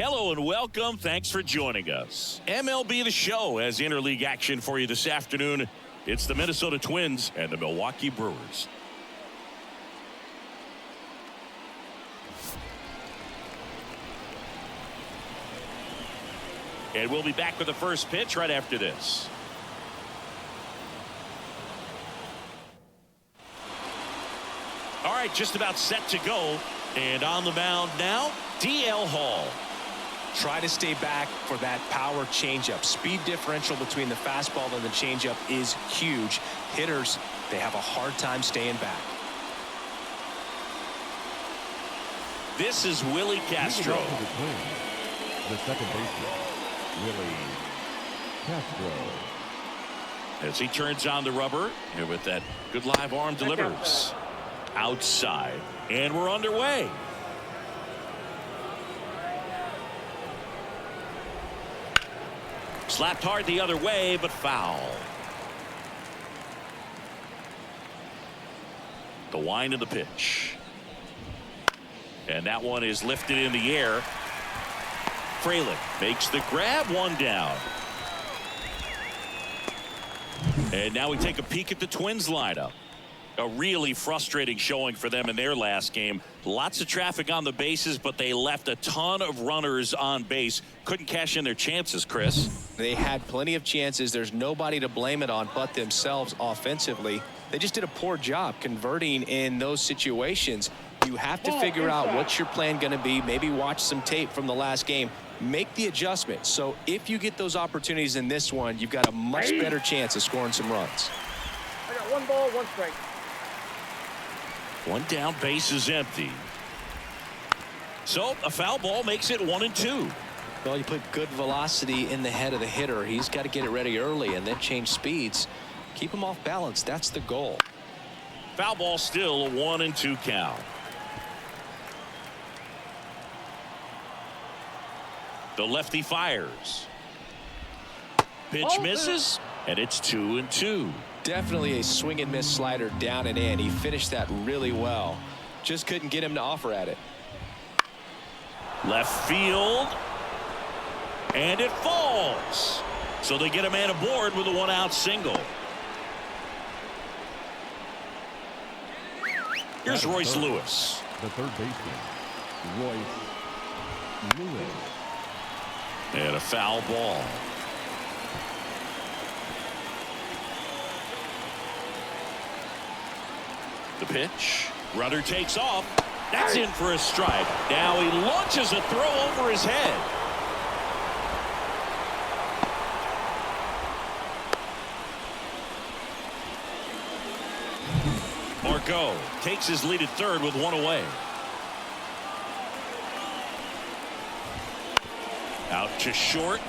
Hello and welcome. Thanks for joining us. MLB The Show has interleague action for you this afternoon. It's the Minnesota Twins and the Milwaukee Brewers. And we'll be back with the first pitch right after this. All right, just about set to go. And on the mound now, DL Hall. Try to stay back for that power changeup. Speed differential between the fastball and the changeup is huge. Hitters, they have a hard time staying back. This is Willie Castro. The second baseman, Willie Castro. As he turns on the rubber, and with that good live arm delivers. Outside, and we're underway. Slapped hard the other way, but foul. The wind of the pitch. And that one is lifted in the air. Frelick makes the grab, one down. And now we take a peek at the Twins lineup. A really frustrating showing for them in their last game. Lots of traffic on the bases, but they left a ton of runners on base. Couldn't cash in their chances, Chris. They had plenty of chances. There's nobody to blame it on but themselves offensively. They just did a poor job converting in those situations. You have to figure out what's your plan going to be. Maybe watch some tape from the last game. Make the adjustment. So if you get those opportunities in this one, you've got a much better chance of scoring some runs. I got one ball, one strike. One down, base is empty. So a foul ball makes it 1-2. Well, you put good velocity in the head of the hitter. He's got to get it ready early and then change speeds. Keep him off balance. That's the goal. Foul ball, still a 1-2 count. The lefty fires. Pitch misses, and it's 2-2. Definitely a swing and miss slider down and in. He finished that really well. Just couldn't get him to offer at it. Left field. And it falls. So they get a man aboard with a one-out single. Here's Royce Lewis. The third baseman, Royce Lewis. And a foul ball. The pitch. Runner takes off. That's in for a strike. Now he launches a throw over his head. Margot takes his lead at third with one away. Out to short.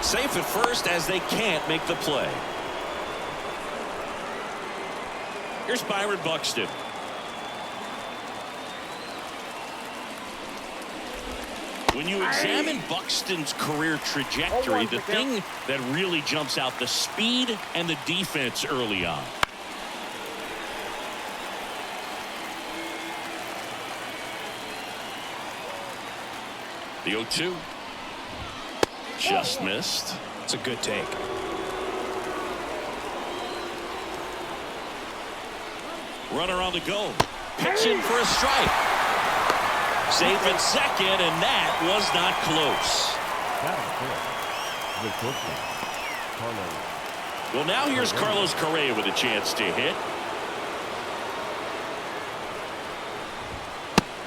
Safe at first as they can't make the play. Here's Byron Buxton. When you examine Buxton's career trajectory, the thing that really jumps out, the speed and the defense early on. The 0-2. Just missed. It's a good take. Runner on the go. Pitching for a strike. Safe at second, and that was not close. Well, now here's Carlos Correa with a chance to hit.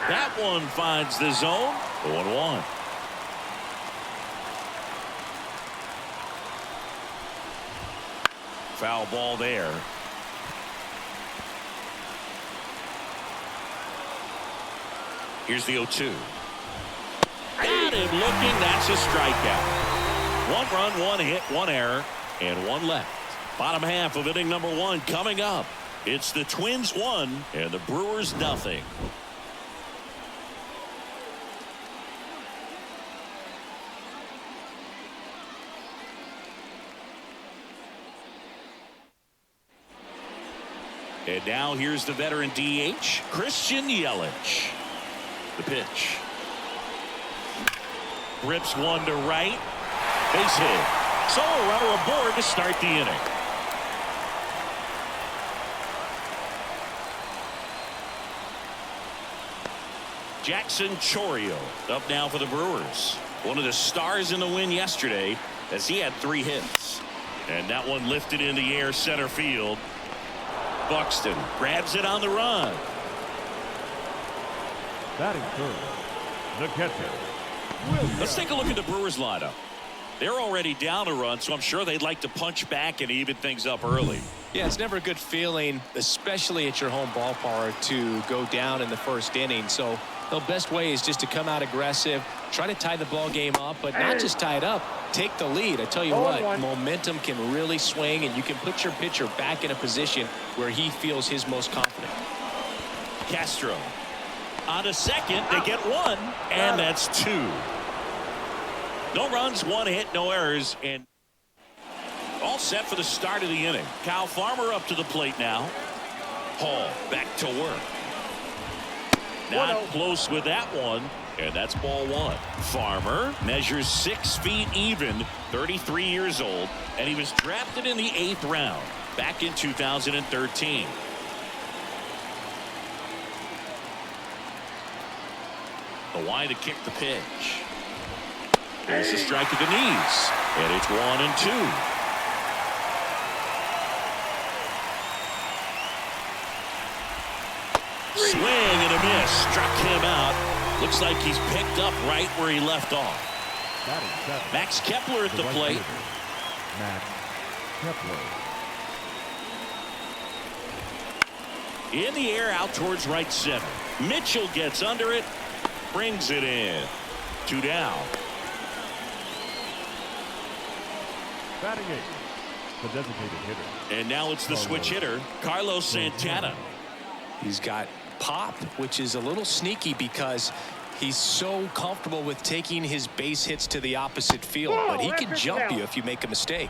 That one finds the zone. 0-1. Foul ball there. Here's the 0-2. Got him looking. That's a strikeout. One run, one hit, one error, and one left. Bottom half of inning number one coming up. It's the Twins 1 and the Brewers nothing. And now here's the veteran DH, Christian Yelich. The pitch. Rips one to right. Base hit. So a runner aboard to start the inning. Jackson Chourio up now for the Brewers. One of the stars in the win yesterday as he had 3 hits. And that one lifted in the air center field. Buxton grabs it on the run. Batting third, the catcher. Let's take a look at the Brewers lineup. They're already down a run, so I'm sure they'd like to punch back and even things up early. Yeah, it's never a good feeling, especially at your home ballpark, to go down in the first inning. So the best way is just to come out aggressive, try to tie the ball game up, but not just tie it up, take the lead. I tell you what, momentum can really swing, and you can put your pitcher back in a position where he feels his most confident. Castro on a second. They get 1, and that's 2. No runs, 1 hit, no errors, and all set for the start of the inning. Kyle Farmer up to the plate now. Hall back to work. Not close with that one, and that's ball 1. Farmer measures 6 feet even, 33 years old, and he was drafted in the 8th round back in 2013. The line to kick the pitch. There's a strike to the knees, and it's 1-2. Swing and a miss. Struck him out. Looks like he's picked up right where he left off. Max Kepler at the plate. Max Kepler. In the air out towards right center. Mitchell gets under it. Brings it in. 2 down. Batting 8th, the designated hitter. And now it's the switch hitter, Carlos Santana. He's got pop, which is a little sneaky because he's so comfortable with taking his base hits to the opposite field, but he can jump you if you make a mistake.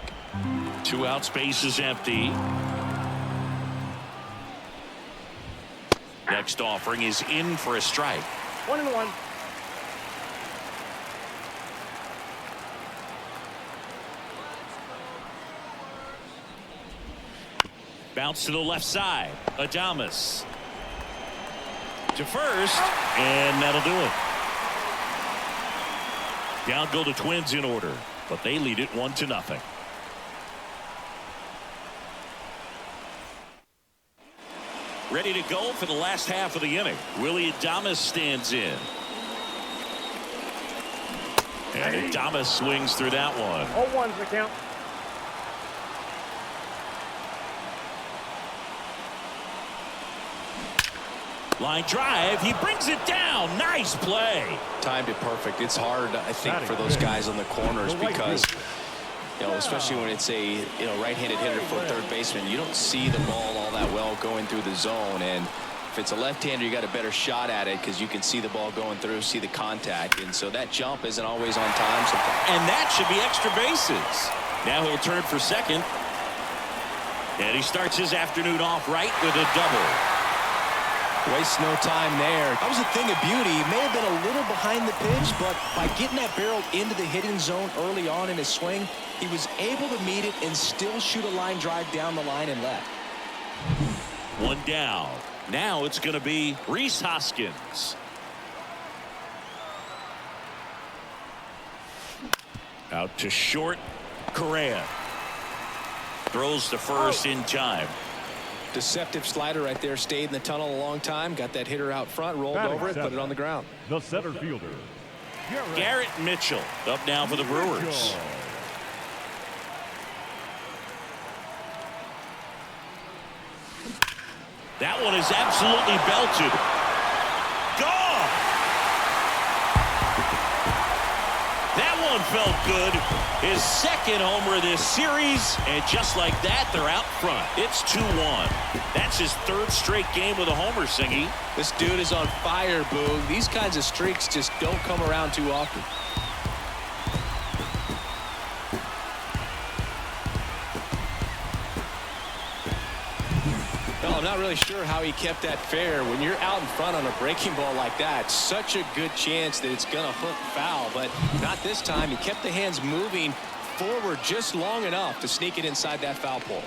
2 outs, base is empty. Next offering is in for a strike. 1-1. Bounce to the left side. Adames to first, and that'll do it. Down go the Twins in order, but they lead it 1-0. Ready to go for the last half of the inning. Willie Adames stands in. And Adames swings through that one. 0-1's the count. Line drive. He brings it down. Nice play. Timed it perfect. It's hard, I think, for those guys on the corners because, especially when it's a right-handed hitter for a third baseman, you don't see the ball all that well going through the zone. And if it's a left-hander, you got a better shot at it because you can see the ball going through, see the contact. And so that jump isn't always on time sometimes. And that should be extra bases. Now he'll turn for second. And he starts his afternoon off right with a double. Waste no time there. That was a thing of beauty. He may have been a little behind the pitch, but by getting that barrel into the hitting zone early on in his swing, he was able to meet it and still shoot a line drive down the line and left. 1 down. Now it's going to be Rhys Hoskins. Out to short. Correa throws to first in time. Deceptive slider right there. Stayed in the tunnel a long time. Got that hitter out front. Rolled over it. Put it on the ground. The center fielder, Garrett Mitchell up now for the Brewers. That one is absolutely belted. Gone. That one felt good. His second homer of this series, and just like that, they're out front. It's 2-1. That's his 3rd straight game with a homer, Singy. This dude is on fire, Boog. These kinds of streaks just don't come around too often. Oh, not really sure how he kept that fair. When you're out in front on a breaking ball like that, such a good chance that it's going to hook foul, but not this time. He kept the hands moving forward just long enough to sneak it inside that foul pole.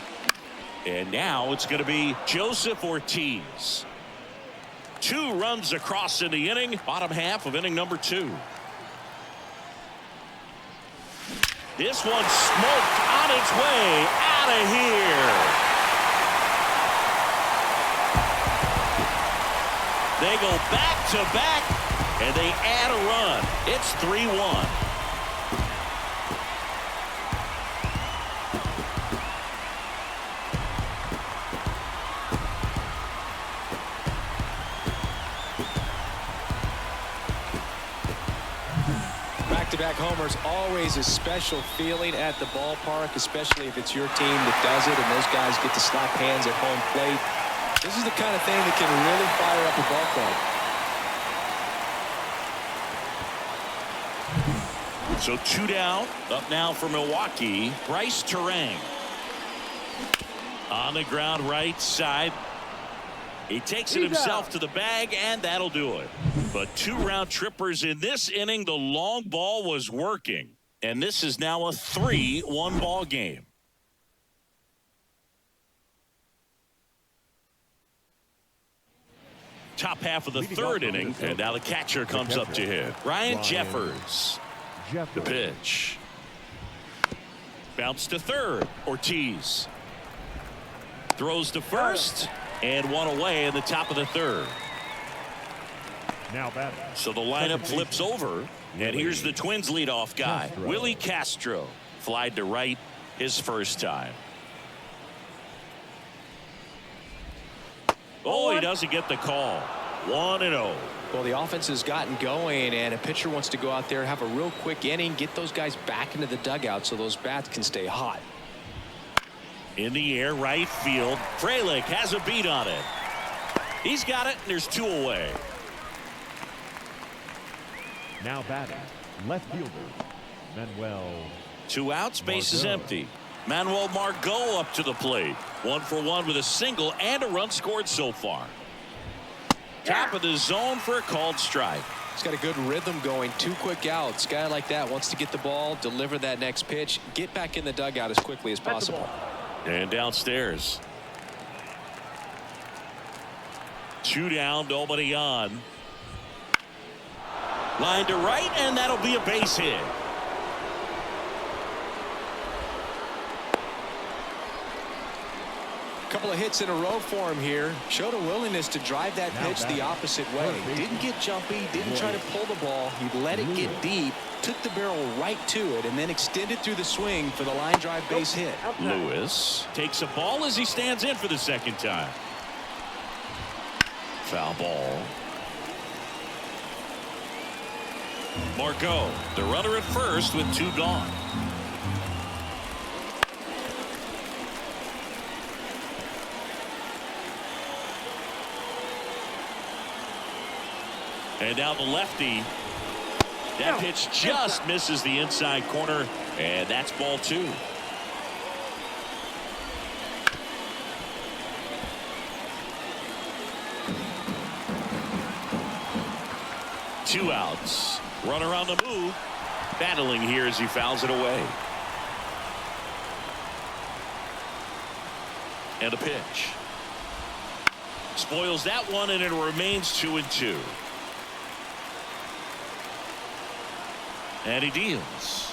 And now it's going to be Joseph Ortiz. 2 runs across in the inning, bottom half of inning number 2. This one smoked on its way out of here. They go back to back and they add a run. It's 3-1. Back-to-back homers, always a special feeling at the ballpark, especially if it's your team that does it and those guys get to slap hands at home plate. This is the kind of thing that can really fire up a ball club. So 2 down. Up now for Milwaukee, Bryce Terang. On the ground right side. He takes it himself to the bag, and that'll do it. But 2 round trippers in this inning. The long ball was working. And this is now a 3-1 ball game. Top half of the 3rd inning, and now the catcher comes up to hit. Ryan Jeffers. The pitch. Bounce to 3rd. Ortiz. Throws to 1st. And 1 away in the top of the 3rd. Now batting. So the lineup flips over. And here's the Twins leadoff guy, Willie Castro. Flied to right his first time. Oh, he doesn't get the call. 1-0. Well, the offense has gotten going, and a pitcher wants to go out there, have a real quick inning, get those guys back into the dugout so those bats can stay hot. In the air, right field. Frelick has a beat on it. He's got it, and there's 2 away. Now batting, left fielder, Manuel. 2 outs, base is empty. Manuel Margot up to the plate. 1 for 1 with a single and a run scored so far. Top of the zone for a called strike. He's got a good rhythm going. 2 quick outs. Guy like that wants to get the ball, deliver that next pitch, get back in the dugout as quickly as possible. And downstairs. 2 down, nobody on. Line to right, and that'll be a base hit. Couple of hits in a row for him here. Showed a willingness to drive that pitch the opposite way. Didn't get jumpy, didn't try to pull the ball. He let it get deep, took the barrel right to it, and then extended through the swing for the line drive base hit. Lewis takes a ball as he stands in for the 2nd time. Foul ball. Margot, the runner at first with 2 gone. And now the lefty. That pitch just misses the inside corner, and that's ball 2. Two outs. Runner on the move. Battling here as he fouls it away. And a pitch. Spoils that one, and it remains 2-2. And he deals.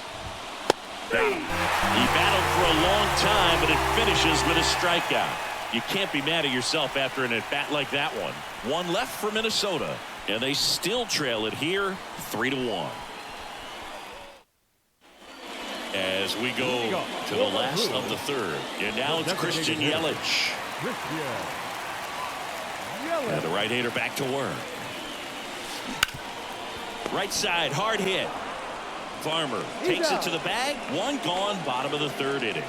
He battled for a long time, but it finishes with a strikeout. You can't be mad at yourself after an at-bat like that one. 1 left for Minnesota, and they still trail it here 3-1. As we go to the last of the 3rd. And now it's Christian Yelich. And the right-hander back to work. Right side, hard hit. Farmer takes it to the bag. 1 gone, bottom of the 3rd inning.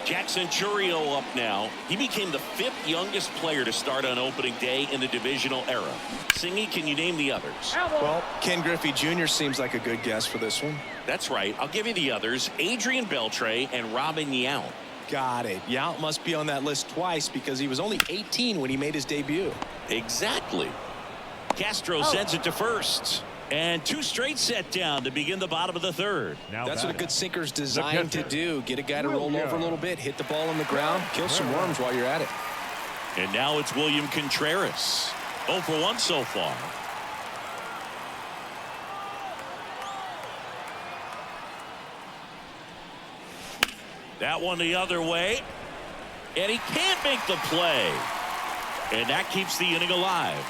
Jackson Chourio up now. He became the 5th youngest player to start on opening day in the divisional era. Singy, can you name the others? Well, Ken Griffey Jr. seems like a good guess for this one. That's right. I'll give you the others. Adrian Beltre and Robin Yount. Got it. Yount must be on that list twice because he was only 18 when he made his debut. Exactly. Castro sends it to first. And 2 straight set down to begin the bottom of the third. Now That's what a batting, good sinker's designed to catcher, do. Get a guy to roll over a little bit, hit the ball on the ground, kill some worms while you're at it. And now it's William Contreras. 0 for 1 so far. That one the other way. And he can't make the play. And that keeps the inning alive.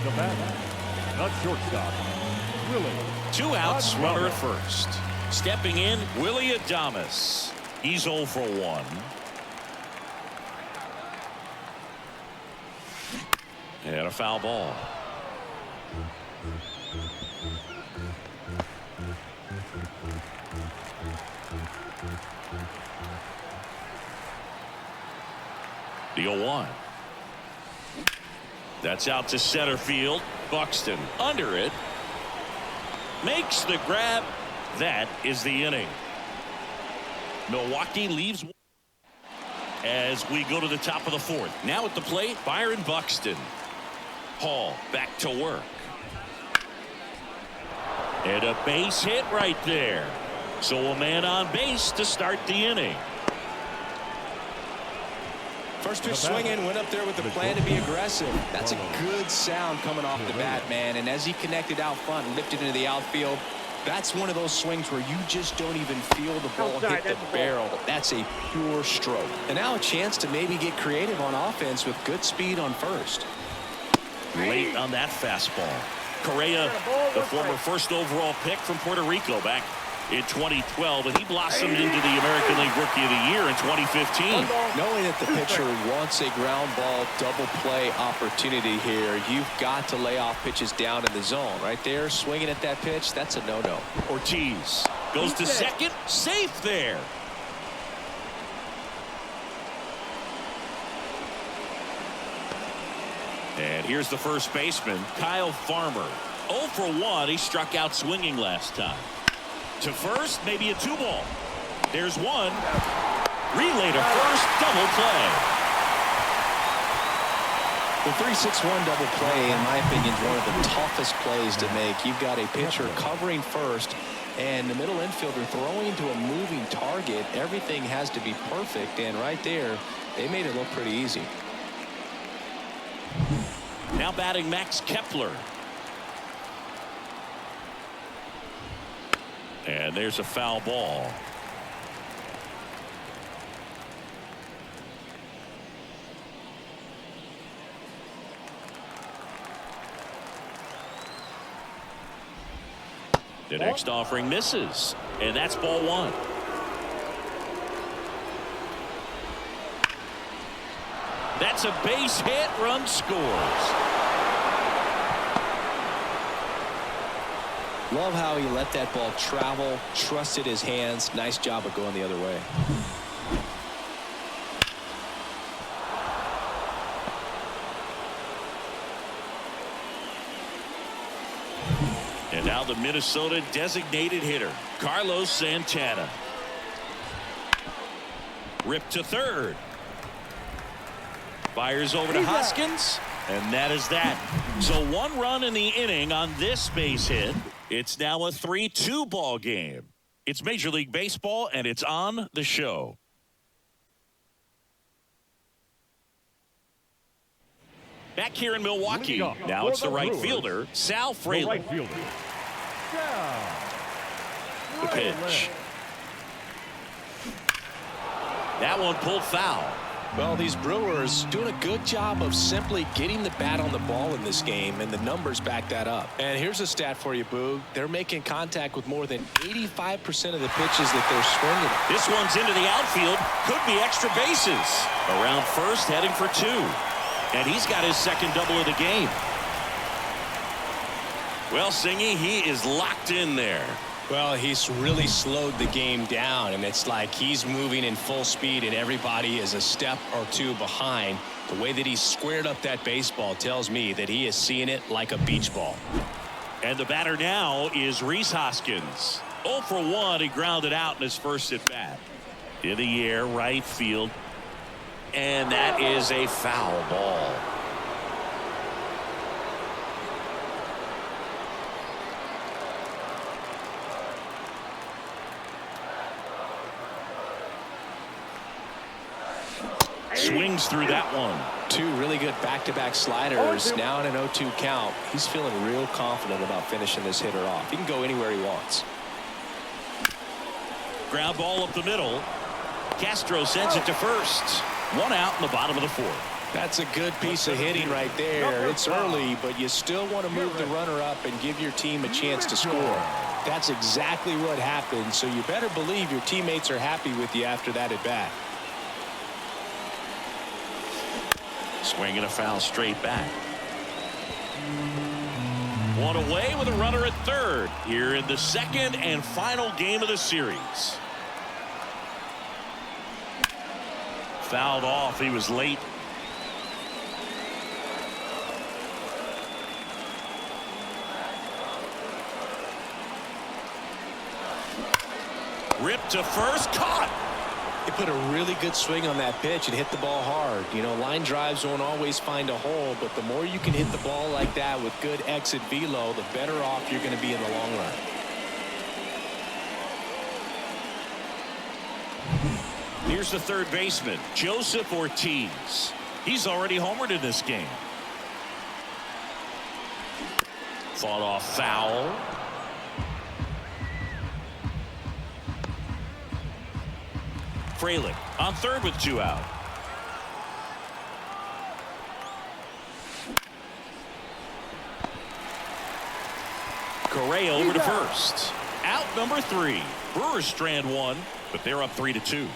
the batter, not shortstop, Willie. 2 outs, Adames. runner at first. Stepping in, Willie Adames. He's 0 for 1. And a foul ball. The 0-1. That's out to center field. Buxton under it. Makes the grab. That is the inning. Milwaukee leaves as we go to the top of the 4th. Now at the plate, Byron Buxton. Hall back to work. And a base hit right there. So a man on base to start the inning. First pitch swinging, went up there with the plan to be aggressive. That's a good sound coming off the bat, man. And as he connected out front and lifted into the outfield, that's one of those swings where you just don't even feel the ball hit the barrel. That's a pure stroke. And now a chance to maybe get creative on offense with good speed on first. Late on that fastball. Correa, the former first overall pick from Puerto Rico back in 2012, and he blossomed into the American League Rookie of the Year in 2015. Knowing that the pitcher wants a ground ball double play opportunity here, you've got to lay off pitches down in the zone. Right there, swinging at that pitch, that's a no-no. Ortiz goes to second, safe there. And here's the first baseman, Kyle Farmer. 0 for 1, he struck out swinging last time. To first, maybe a 2-ball. There's one. Relay to first, double play. The 3-6-1 double play, in my opinion, is one of the toughest plays to make. You've got a pitcher covering first and the middle infielder throwing to a moving target. Everything has to be perfect, and right there, they made it look pretty easy. Now batting Max Kepler. And there's a foul ball. The next offering misses. And that's ball 1. That's a base hit. Run scores. Love how he let that ball travel, trusted his hands. Nice job of going the other way. And now the Minnesota designated hitter, Carlos Santana. Ripped to third. Fires over to Hoskins. And that is that. So 1 run in the inning on this base hit. It's now a 3-2 ball game. It's Major League Baseball, and it's on the show. Back here in Milwaukee. Now it's the right fielder, Sal Fraley. The right fielder, Sal. The pitch. That one pulled foul. Well, these Brewers doing a good job of simply getting the bat on the ball in this game, and the numbers back that up. And here's a stat for you, Boog. They're making contact with more than 85% of the pitches that they're swinging. This one's into the outfield. Could be extra bases. Around first, heading for 2. And he's got his second double of the game. Well, Singy, he is locked in there. Well, he's really slowed the game down, and it's like he's moving in full speed and everybody is a step or 2 behind. The way that he squared up that baseball tells me that he is seeing it like a beach ball. And the batter now is Rhys Hoskins. 0 for 1. He grounded out in his first at bat. In the air, right field. And that is a foul ball. Swings through that one. Two really good back-to-back sliders. Now in an 0-2 count. He's feeling real confident about finishing this hitter off. He can go anywhere he wants. Ground ball up the middle. Castro sends it to first. One out in the bottom of the fourth. That's a good piece of hitting right there. It's early, but you still want to move the runner up and give your team a chance to score. That's exactly what happened, so you better believe your teammates are happy with you after that at bat. Swing and a foul straight back. One away with a runner at third here in the second and final game of the series. Fouled off. He was late. Ripped to first. Caught. He put a really good swing on that pitch and hit the ball hard. You know, line drives won't always find a hole, but the more you can hit the ball like that with good exit velo, the better off you're going to be in the long run. Here's the third baseman, Joseph Ortiz. He's already homered in this game. Fought off foul. Frelick on third with two out. Correa over to first. Out number 3. Brewers strand one, but they're up 3-2.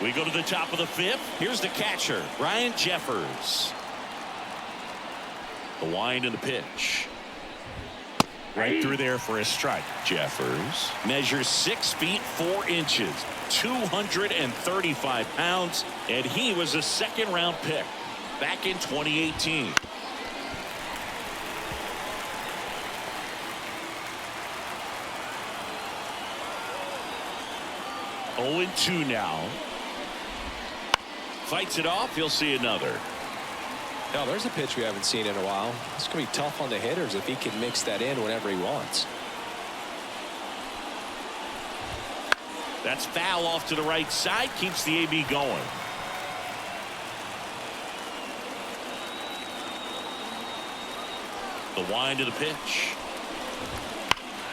We go to the top of the fifth. Here's the catcher, Ryan Jeffers. The wind and the pitch. Right through there for a strike. Jeffers measures 6 feet 4 inches, 235 pounds, and he was a second-round pick back in 2018. Oh, 2 now. Fights it off. He'll see another. Now there's a pitch we haven't seen in a while. It's going to be tough on the hitters if he can mix that in whenever he wants. That's foul off to the right side. Keeps the AB going. The wind of the pitch.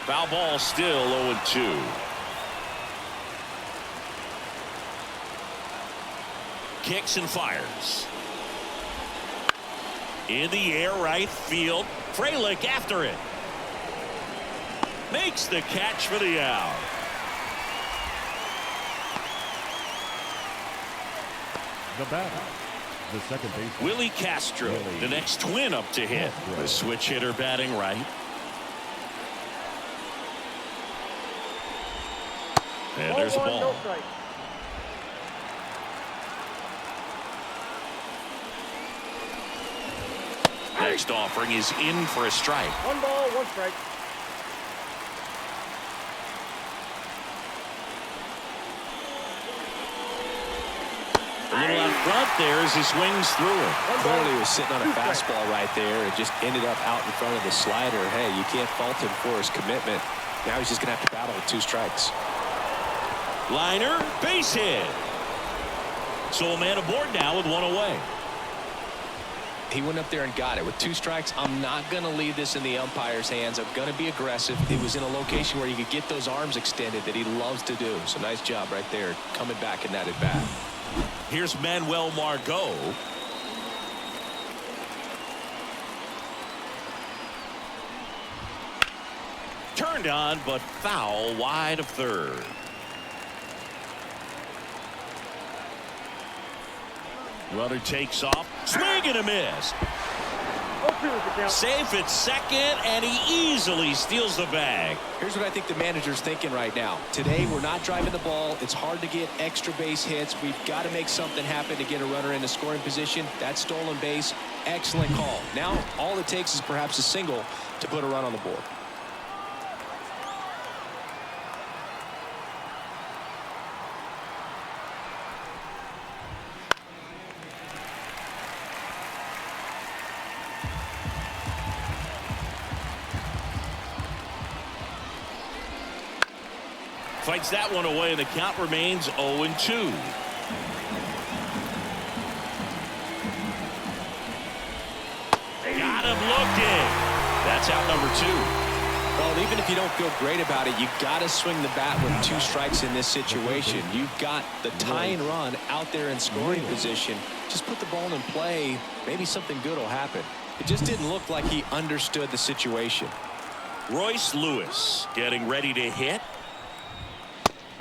Foul ball still 0-2. Kicks and fires. In the air, right field. Frelick after it. Makes the catch for the out. The batter, the second baseman, Willie Castro, the next twin up to hit. The switch hitter batting right. And there's the ball. Next offering is in for a strike. 1 ball, 1 strike. A little out front there as he swings through it. Clearly was sitting on a fastball right there and just ended up out in front of the slider. Hey, you can't fault him for his commitment. Now he's just going to have to battle with 2 strikes. Liner, base hit. So a man aboard now with 1 away. He went up there and got it. With 2 strikes, I'm not going to leave this in the umpire's hands. I'm going to be aggressive. It was in a location where he could get those arms extended that he loves to do. So nice job right there coming back in that at bat. Here's Manuel Margot. Turned on, but foul wide of third. Runner takes off. Swing and a miss. Safe at second, and he easily steals the bag. Here's what I think the manager's thinking right now. Today, we're not driving the ball. It's hard to get extra base hits. We've got to make something happen to get a runner in a scoring position. That stolen base, excellent call. Now, all it takes is perhaps a single to put a run on the board. fights that one away, and the count remains 0-2. Got him looking. That's out number 2. Well, even if you don't feel great about it, you got to swing the bat with 2 strikes in this situation. You've got the tying run out there in scoring position. Just put the ball in play. Maybe something good will happen. It just didn't look like he understood the situation. Royce Lewis getting ready to hit.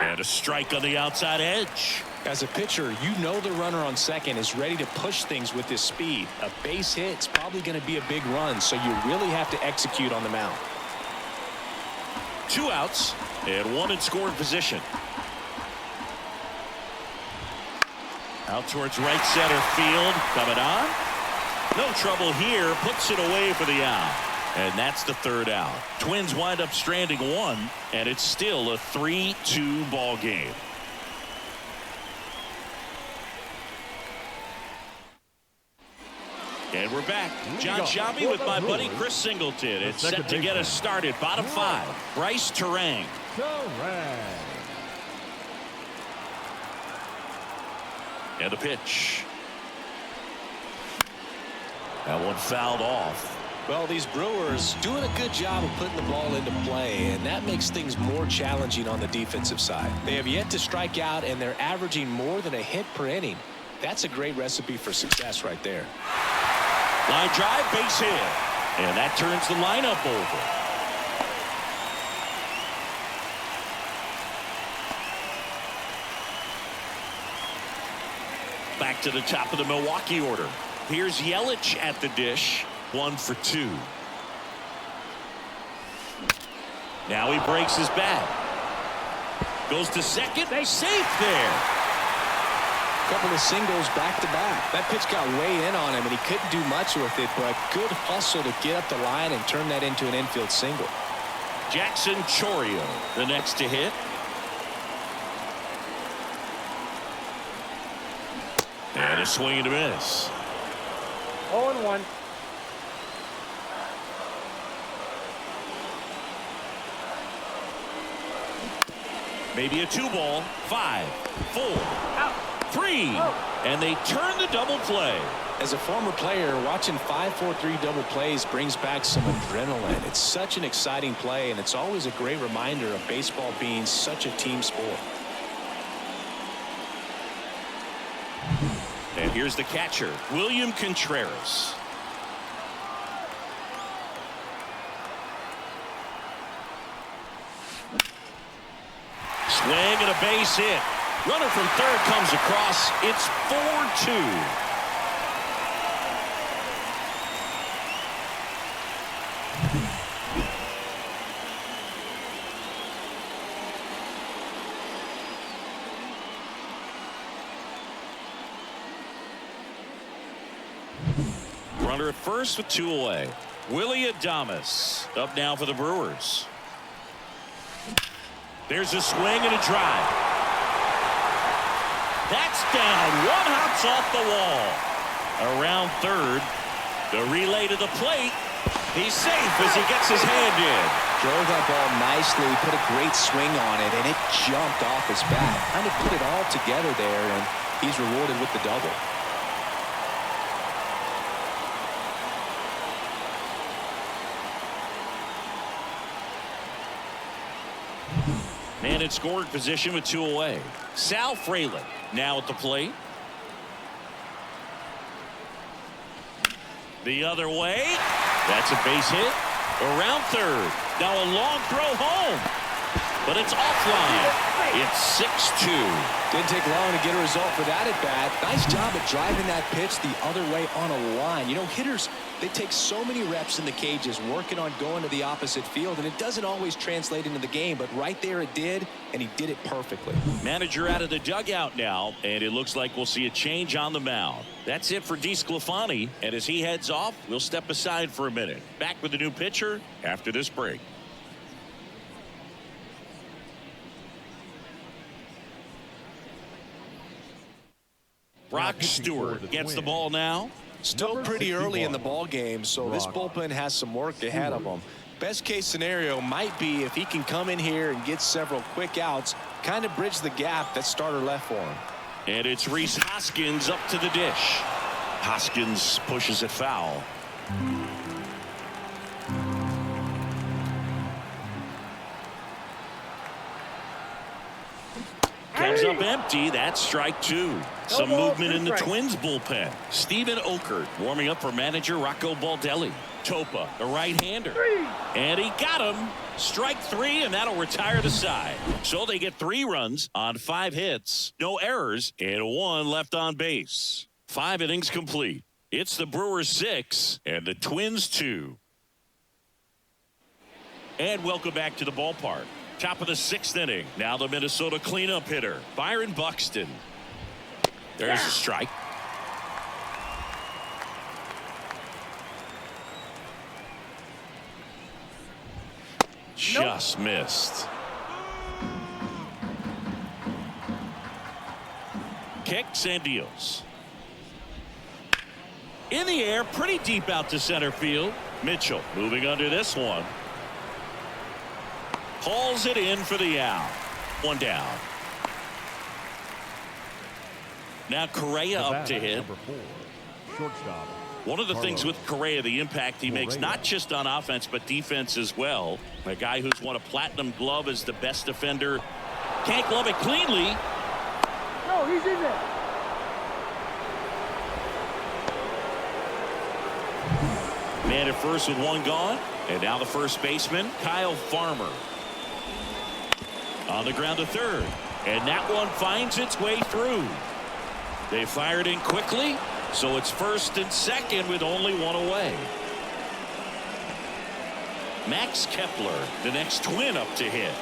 And a strike on the outside edge. As a pitcher, you know the runner on second is ready to push things with his speed. A base hit's probably going to be a big run, so you really have to execute on the mound. 2 outs and 1 in scoring position. Out towards right center field. Coming on. No trouble here. Puts it away for the out. And that's the 3rd out. Twins wind up stranding 1, and it's still a 3-2 ball game. And we're back. John Shabby with my buddy Chris Singleton. It's set to get us started. Bottom 5. Bryce Terang. And the pitch. That one fouled off. Well, these Brewers doing a good job of putting the ball into play, and that makes things more challenging on the defensive side. They have yet to strike out, and they're averaging more than a hit per inning. That's a great recipe for success right there. Line drive, base hit. And that turns the lineup over. Back to the top of the Milwaukee order. Here's Yelich at the dish. 1 for 2. Now he breaks his bat. Goes to second. Safe there. Couple of singles back to back. That pitch got way in on him, and he couldn't do much with it, but good hustle to get up the line and turn that into an infield single. Jackson Chourio, the next to hit. And a swing and a miss. 0-1. Maybe a 2-ball. 5, 4, 3, and they turn the double play. As a former player, watching 5-4-3 double plays brings back some adrenaline. It's such an exciting play, and it's always a great reminder of baseball being such a team sport. And here's the catcher, William Contreras. Swing and a base hit. Runner from third comes across. It's 4-2. Runner at first with 2 away. Willie Adames up now for the Brewers. There's a swing and a drive. That's down. 1 hops off the wall. Around third. The relay to the plate. He's safe as he gets his hand in. Drove that ball nicely, put a great swing on it, and it jumped off his bat. Kind of put it all together there, and he's rewarded with the double. Man in scoring position with 2 away. Sal Frelick now at the plate. The other way. That's a base hit. Around third. Now a long throw home. But it's offline. It's 6-2. Didn't take long to get a result for that at bat. Nice job at driving that pitch the other way on a line. You know, hitters, they take so many reps in the cages working on going to the opposite field, and it doesn't always translate into the game, but right there it did, and he did it perfectly. Manager out of the dugout now, and it looks like we'll see a change on the mound. That's it for DeSclafani, and as he heads off, we'll step aside for a minute. Back with the new pitcher after this break. Brock Stewart gets the ball now. Still pretty early in the ball game, so this bullpen has some work ahead of them. Best case scenario might be if he can come in here and get several quick outs, kind of bridge the gap that starter left for him. And it's Rhys Hoskins up to the dish. Hoskins pushes it foul. Comes up empty. That's strike two. Some movement in the Twins bullpen. Steven Okert warming up for manager Rocco Baldelli. Topa, the right-hander. And he got him. Strike three, and that'll retire the side. So they get 3 runs on 5 hits, no errors, and 1 left on base. 5 innings complete. It's the Brewers 6 and the Twins 2. And welcome back to the ballpark. Top of the 6th inning. Now the Minnesota cleanup hitter, Byron Buxton. There's a strike. Just missed. Kicks and deals. In the air, pretty deep out to center field. Mitchell moving under this one. Hauls it in for the out. 1 down. Now Correa up to hit. Number 4, shortstop. One of the things with Correa, the impact he makes, not just on offense, but defense as well. A guy who's won a platinum glove as the best defender. Can't glove it cleanly. No, he's in there. Man at first with 1 gone. And now the first baseman, Kyle Farmer. On the ground to third. And that one finds its way through. They fired in quickly. So it's first and second with only 1 away. Max Kepler, the next Twin up to hit.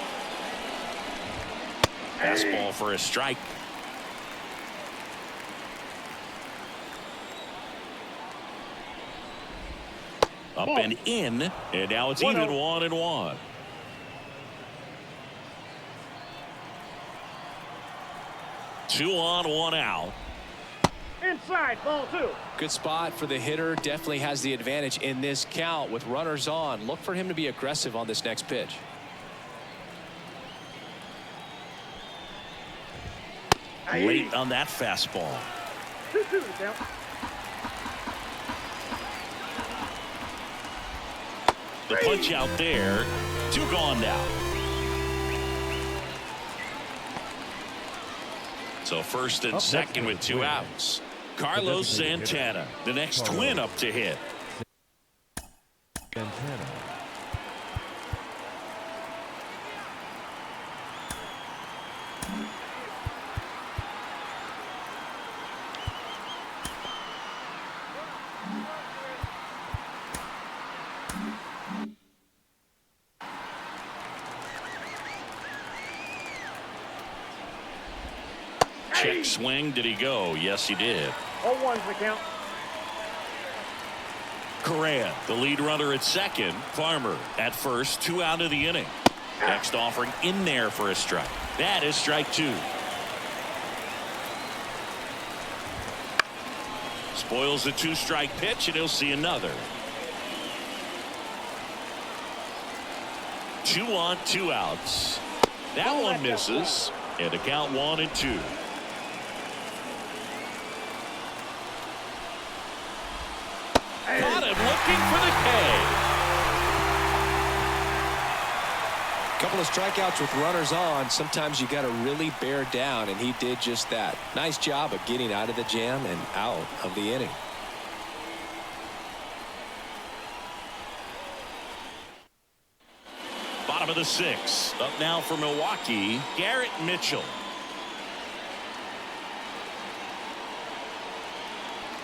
Fastball for a strike. Up and in, and now it's even 1-1. Two on, 1 out. Inside, ball 2. Good spot for the hitter. Definitely has the advantage in this count with runners on. Look for him to be aggressive on this next pitch. Late on that fastball. 2-2 count. The punch out there. 2 gone now. So first and second with 2 outs. Carlos Santana, the next Twin up to hit. Santana. Check swing. Did he go? Yes, he did. 0-1's the count. Correa, the lead runner at second. Farmer at first. 2 out of the inning. Next offering in there for a strike. That is strike 2. Spoils the 2-strike pitch, and he'll see another. 2 on, 2 outs. That one misses, and a count 1-2. Caught him looking for the K. Couple of strikeouts with runners on. Sometimes you got to really bear down, and he did just that. Nice job of getting out of the jam and out of the inning. Bottom of the 6th. Up now for Milwaukee, Garrett Mitchell.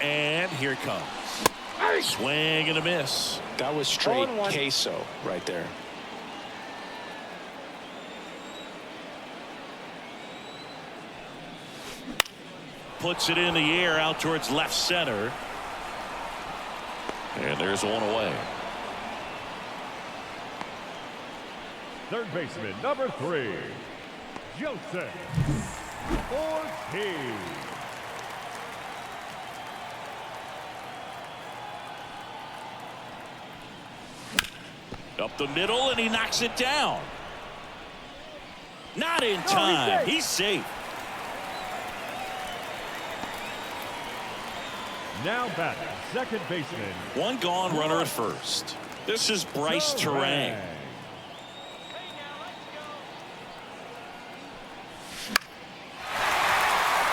And here it comes. Swing and a miss. That was straight 0-1. queso right there. Puts it in the air out towards left center. And there's 1 away. Third baseman, number 3, Joseph Ortiz. Up the middle, and he knocks it down. Not in time. He's safe. Now batting, second baseman. One gone, runner at first. This is Bryce Terang.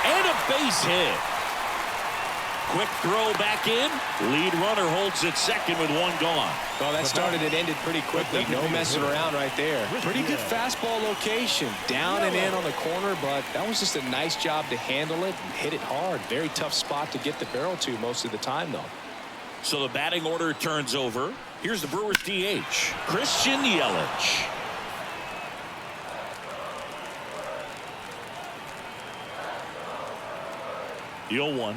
And a base hit. Quick throw back in. Lead runner holds at second with one gone. Well, that started and ended pretty quickly. No messing around right there. Pretty good fastball location. Down and in on the corner, but that was just a nice job to handle it and hit it hard. Very tough spot to get the barrel to most of the time, though. So the batting order turns over. Here's the Brewers DH, Christian Yelich. The 0-1.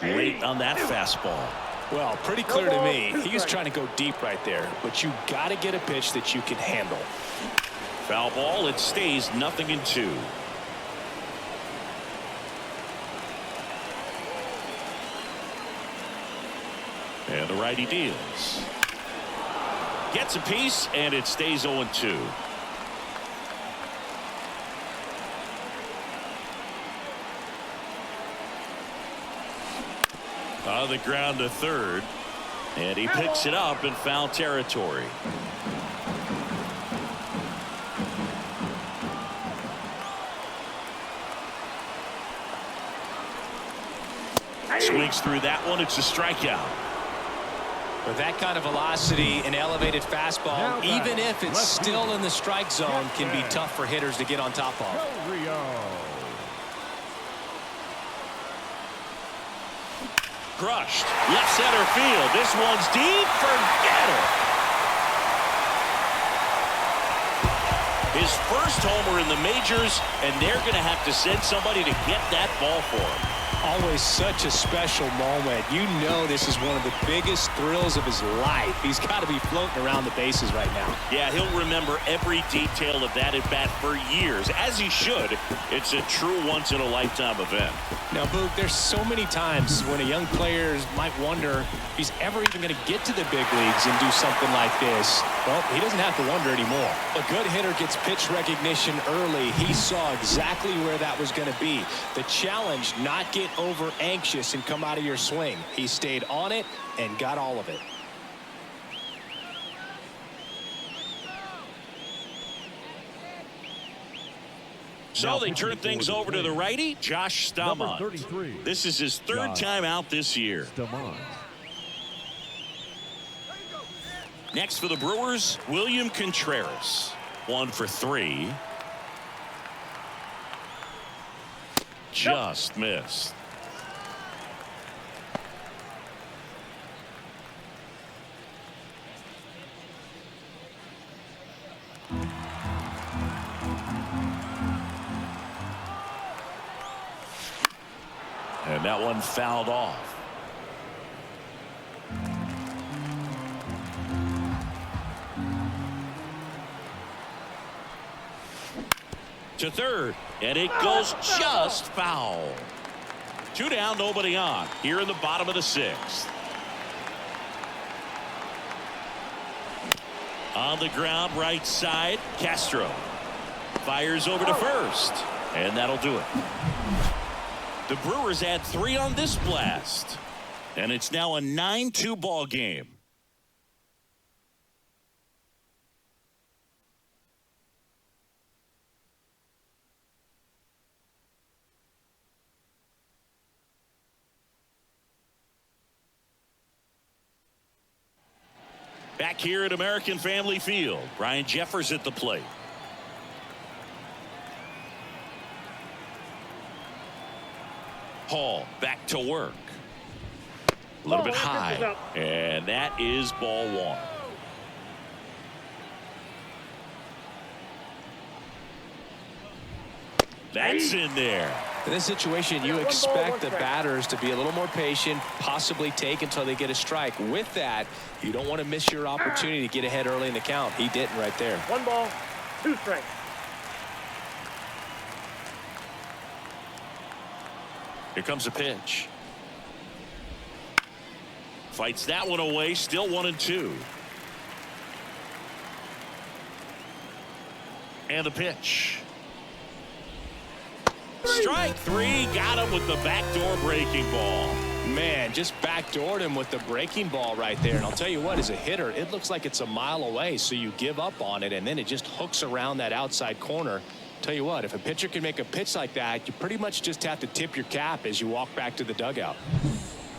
Late on that fastball. Well, pretty clear to me. He was trying to go deep right there, but you got to get a pitch that you can handle. Foul ball. It stays 0-2. And the righty deals. Gets a piece, and it stays 0-2. On the ground to third, and he picks it up in foul territory. Swings through that one. It's a strikeout. With that kind of velocity and elevated fastball, even if it's still in the strike zone, can be tough for hitters to get on top of. Crushed. Left center field. This one's deep. Forget it. His first homer in the majors, and they're going to have to send somebody to get that ball for him. Always such a special moment. You know this is one of the biggest thrills of his life. He's got to be floating around the bases right now. Yeah, he'll remember every detail of that at bat for years, as he should. It's a true once-in-a-lifetime event. Now, Boog, there's so many times when a young player might wonder if he's ever even going to get to the big leagues and do something like this. Well, he doesn't have to wonder anymore. A good hitter gets pitch recognition early. He saw exactly where that was going to be. The challenge, not get over anxious and come out of your swing. He stayed on it and got all of it. So they turn things over to the righty, Josh Staumont. 33. This is his third time out this year. Next for the Brewers, William Contreras. 1 for 3. Just missed. And that one fouled off. To third, and it goes just foul. 2 down, nobody on here in the bottom of the 6th. On the ground, right side, Castro fires over to first, and that'll do it. The Brewers add 3 on this blast, and it's now a 9-2 ball game. Back here at American Family Field, Ryan Jeffers at the plate. Hall back to work. A little bit high, and that is ball 1. That's in there. In this situation, you expect the batters to be a little more patient, possibly take until they get a strike. With that, you don't want to miss your opportunity to get ahead early in the count. He didn't right there. 1 ball, 2 strikes. Here comes a pitch. Fights that one away, still 1-2. And the pitch. Strike three. Got him with the backdoor breaking ball. Man, just backdoored him with the breaking ball right there. And I'll tell you what, as a hitter, it looks like it's a mile away. So you give up on it, and then it just hooks around that outside corner. Tell you what, if a pitcher can make a pitch like that, you pretty much just have to tip your cap as you walk back to the dugout.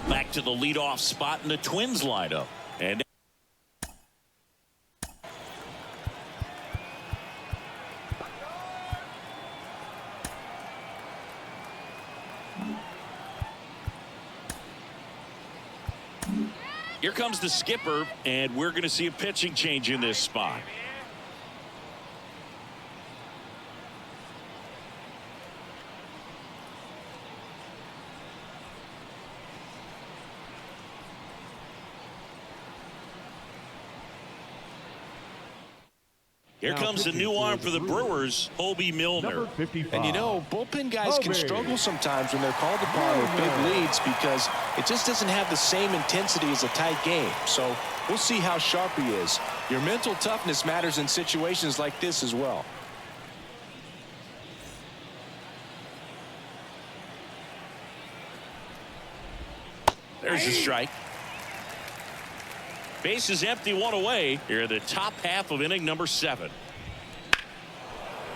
Back to the leadoff spot in the Twins lineup. And here comes the skipper, and we're going to see a pitching change in this spot. Here comes the new arm for the Brewers, Hobie Milner. Number 55. And you know, bullpen guys can struggle sometimes when they're called upon with big leads because it just doesn't have the same intensity as a tight game. So we'll see how sharp he is. Your mental toughness matters in situations like this as well. There's the strike. Base is empty, one away. Here in the top half of inning number 7.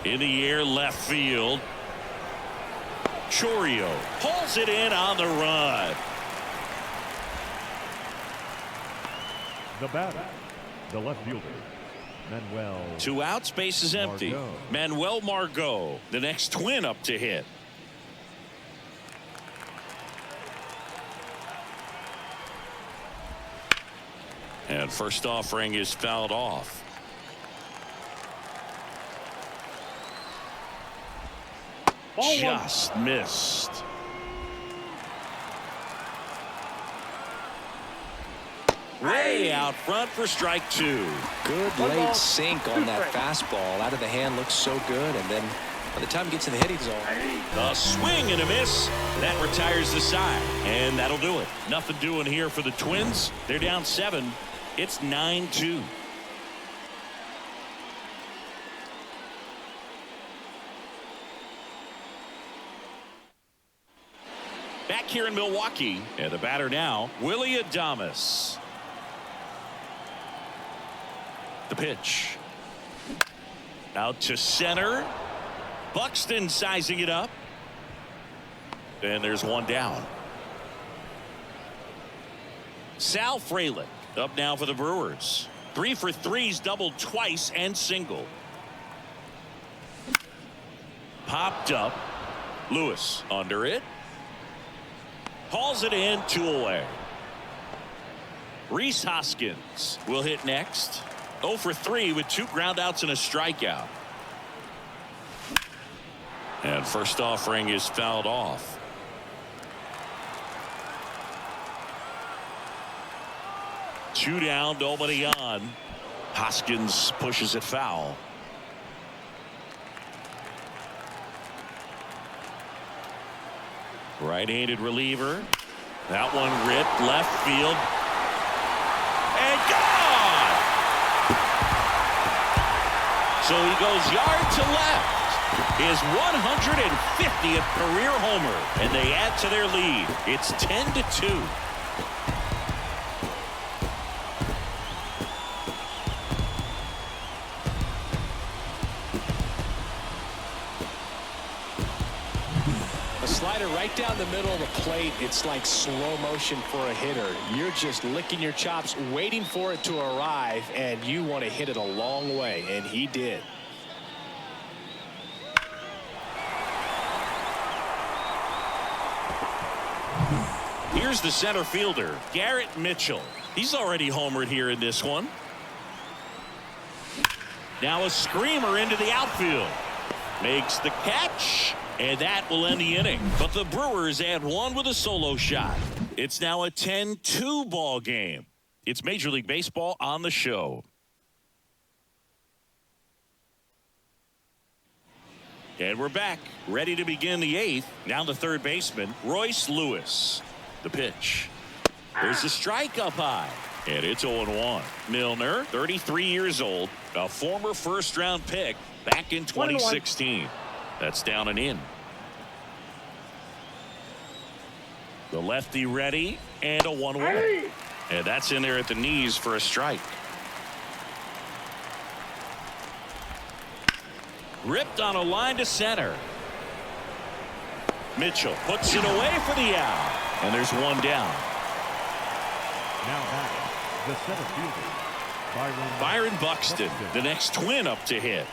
In the air, left field. Chourio pulls it in on the run. The batter, the left fielder, Manuel. 2 outs, base is empty. Margot. Manuel Margot, the next Twin up to hit. And first offering is fouled off. Just missed. Way out front for strike 2. Good late sink on that fastball. Out of the hand, looks so good. And then by the time it gets in the hitting zone. A swing and a miss. That retires the side. And that'll do it. Nothing doing here for the Twins. They're down 7. It's 9-2. Back here in Milwaukee, and the batter now, Willie Adames. The pitch. Out to center. Buxton sizing it up. And there's one down. Sal Frelick up now for the Brewers. 3 for 3's doubled twice and single. Popped up. Lewis under it. Hauls it in, 2 away. Rhys Hoskins will hit next. 0 for 3 with 2 groundouts and a strikeout. And first offering is fouled off. Two down, nobody on. Hoskins pushes it foul. Right-handed reliever. That one ripped left field. And gone! So he goes yard to left. His 150th career homer. And they add to their lead. It's 10-2. Slider right down the middle of the plate. It's like slow motion for a hitter. You're just licking your chops, waiting for it to arrive, and you want to hit it a long way, and he did. Here's the center fielder, Garrett Mitchell. He's already homered here in this one. Now a screamer into the outfield. Makes the catch. And that will end the inning. But the Brewers add one with a solo shot. It's now a 10-2 ball game. It's Major League Baseball on the show. And we're back, ready to begin the 8th. Now the third baseman, Royce Lewis. The pitch. There's a strike up high. And it's 0-1. Milner, 33 years old, a former first-round pick back in 2016. That's down and in. The lefty ready, and a 1-1. And that's in there at the knees for a strike. Ripped on a line to center. Mitchell puts it away for the out. And there's one down. Now back, the center fielder, Byron Buxton, the next twin up to hit.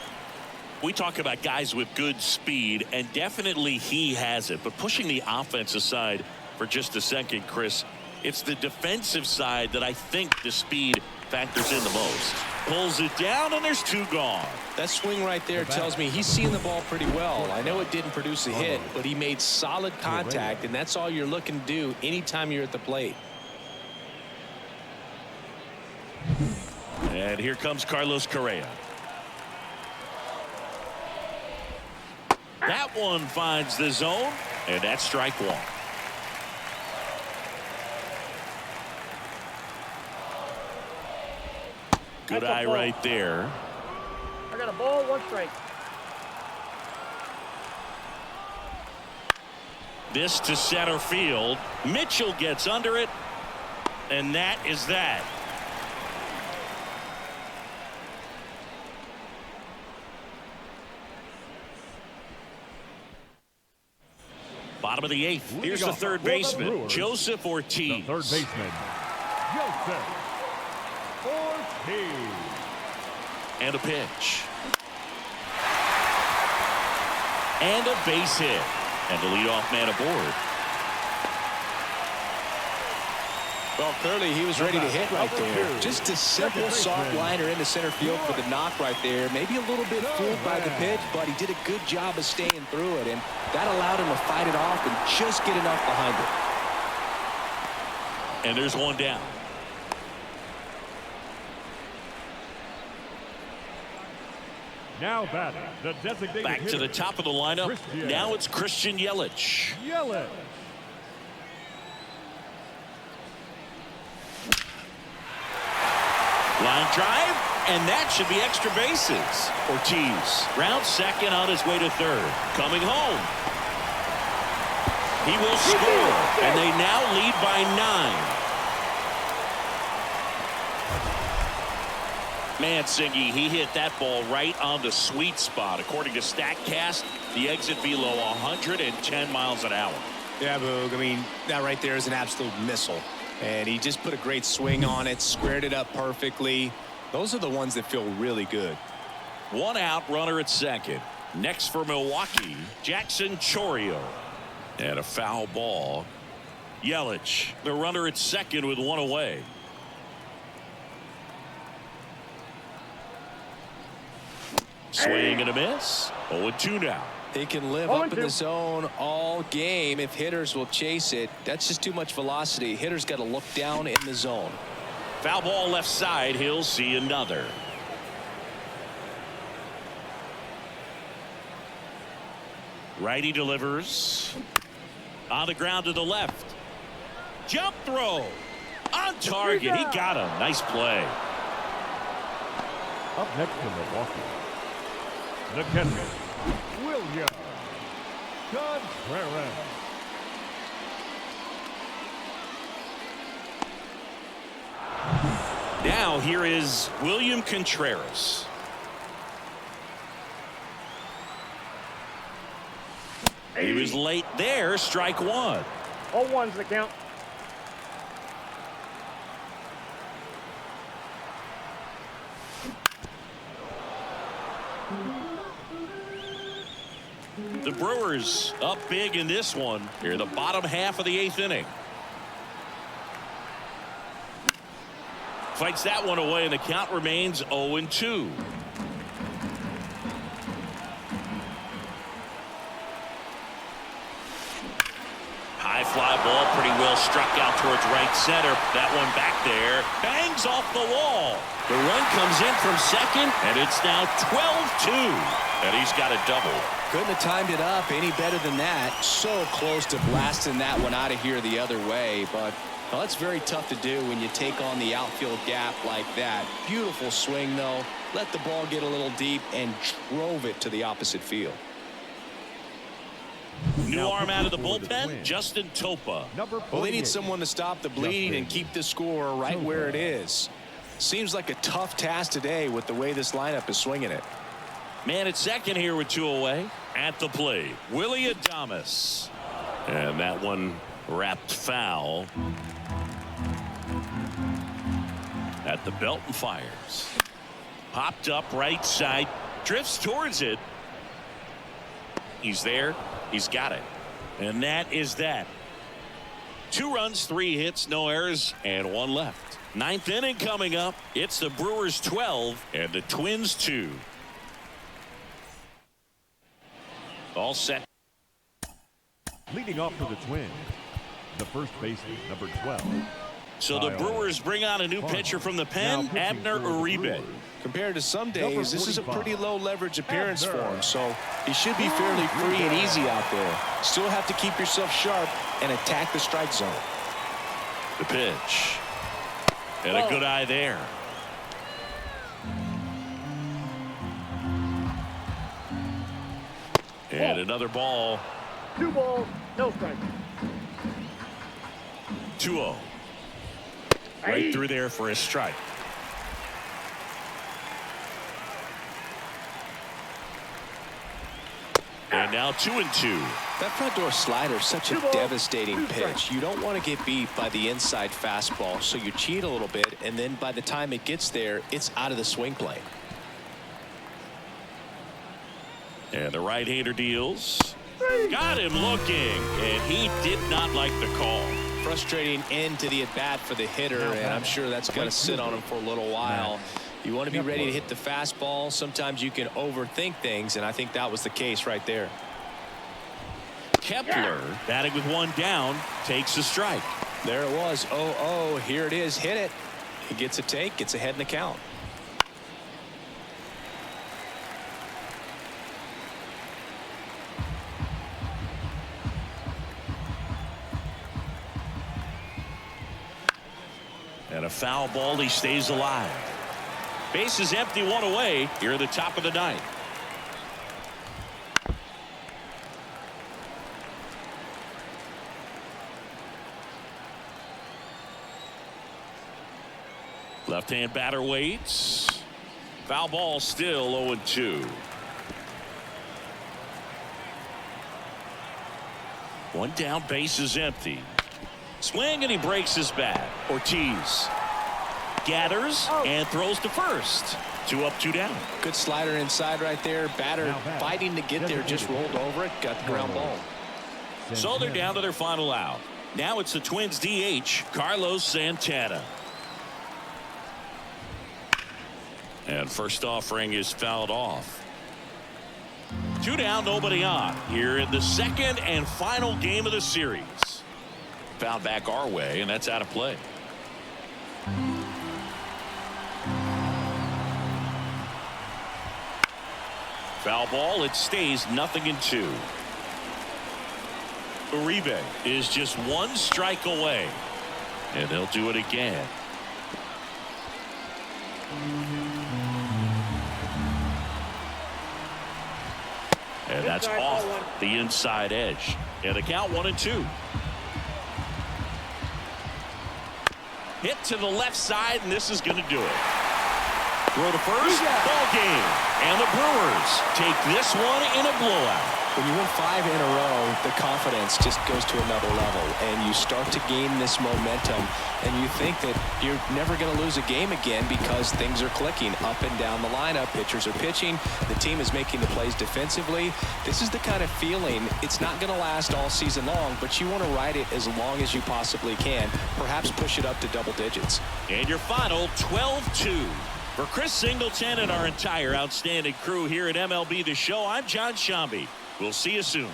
We talk about guys with good speed, and definitely he has it. But pushing the offense aside for just a second, Chris, it's the defensive side that I think the speed factors in the most. Pulls it down, and there's two gone. That swing right there tells me he's seeing the ball pretty well. I know it didn't produce a hit, but he made solid contact, and that's all you're looking to do anytime you're at the plate. And here comes Carlos Correa. That one finds the zone, and that's strike one. Good eye right there. I got a ball, 1 strike. This to center field. Mitchell gets under it, and that is that. Bottom of the 8th. Here's the third baseman, Brewers, Joseph Ortiz. the third baseman, Joseph Ortiz. And a pitch. And a base hit. And the leadoff man aboard. Well, clearly he was ready to hit right there. Just a simple soft liner into center field for the knock right there. Maybe a little bit fooled by the pitch, but he did a good job of staying through it, and that allowed him to fight it off and just get enough behind it. And there's one down. Now batting, the designated Back to the hitter, top of the lineup. Christian Now it's Christian Yelich. Yelich. Line drive, and that should be extra bases. Ortiz rounds second on his way to third. Coming home. He will score, and they now lead by 9. Mansingy, he hit that ball right on the sweet spot. According to StatCast, the exit below 110 miles an hour. Yeah, Boog. I mean, that right there is an absolute missile. And he just put a great swing on it, squared it up perfectly. Those are the ones that feel really good. One out, runner at second. Next for Milwaukee, Jackson Chourio. And a foul ball. Yelich, the runner at second with one away. Swing and a miss. 0-2 now. He can live up in the zone all game if hitters will chase it. That's just too much velocity. Hitters got to look down in the zone. Foul ball left side. He'll see another. Righty delivers. On the ground to the left. Jump throw. On target. He got him. Nice play. Up next to Milwaukee, the catcher, William Contreras. Now here is William Contreras. He was late there. Strike one. All ones the count. The Brewers up big in this one. Here, the bottom half of the 8th inning. Fights that one away, and the count remains 0-2. High fly ball, pretty well struck out towards right center. That one back there, bangs off the wall. The run comes in from second, and it's now 12-2. And he's got a double. Couldn't have timed it up any better than that. So close to blasting that one out of here the other way, but Well, that's very tough to do when you take on the outfield gap like that. Beautiful swing, though. Let the ball get a little deep and drove it to the opposite field. New arm out of the bullpen, Justin Topa. Well, they need someone to stop the bleed and keep the score right where it is. Seems like a tough task today with the way this lineup is swinging it. Man at second here with 2 away. At the plate, Willie Adames. And that one wrapped foul. At the belt and fires. Popped up right side. Drifts towards it. He's there. He's got it. And that is that. 2 runs, 3 hits, no errors, and 1 left. 9th inning coming up. It's the Brewers 12 and the Twins 2. All set. Leading off for the Twins, the first baseman, number 12. So the Brewers bring on a new pitcher from the pen, Abner Uribe. Compared to some days, this is a pretty low leverage appearance for him, so he should be fairly free and easy out there. Still have to keep yourself sharp and attack the strike zone. The pitch. And a good eye there. And another ball. 2 balls, no strikes. 2-0. Right through there for a strike. And now 2-2. That front door slider is such a devastating pitch. You don't want to get beat by the inside fastball, so you cheat a little bit, and then by the time it gets there, it's out of the swing plane. And the right-hander deals. Got him looking, and he did not like the call. Frustrating end to the at-bat for the hitter, and I'm sure that's going to sit on him for a little while. You want to be ready to hit the fastball. Sometimes you can overthink things, and I think that was the case right there. Kepler, batting with 1 down, takes a strike. There it was. 0-0. Here it is. Hit it. He gets a take, gets ahead in the count. And a foul ball. He stays alive. Base is empty, 1 away here at the top of the 9th. Left-hand batter waits. Foul ball, still 0-2. 1 down, base is empty. Swing, and he breaks his bat. Ortiz gathers and throws to first. 2 up, 2 down. Good slider inside right there. Batter fighting to get there, just rolled over it, got the ground ball. So they're down to their final out. Now it's the Twins DH, Carlos Santana. And first offering is fouled off. 2 down, nobody on here in the second and final game of the series. Fouled back our way, and that's out of play. Foul ball. It stays 0-2. Uribe is just 1 strike away, and they'll do it again. And that's off the inside edge. And the count 1-2. Hit to the left side, and this is going to do it. Throw to first, ball game. And the Brewers take this one in a blowout. When you win 5 in a row, the confidence just goes to another level, and you start to gain this momentum, and you think that you're never going to lose a game again because things are clicking up and down the lineup. Pitchers are pitching. The team is making the plays defensively. This is the kind of feeling, it's not going to last all season long, but you want to ride it as long as you possibly can, perhaps push it up to double digits. And your final 12-2. For Chris Singleton and our entire outstanding crew here at MLB The Show, I'm John Shambi. We'll see you soon.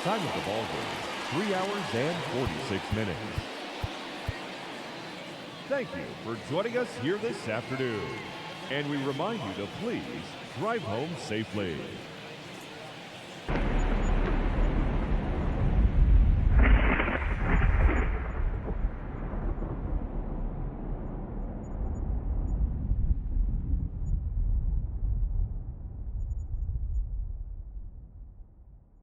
Time of the ball game, 3 hours and 46 minutes. Thank you for joining us here this afternoon. And we remind you to please drive home safely.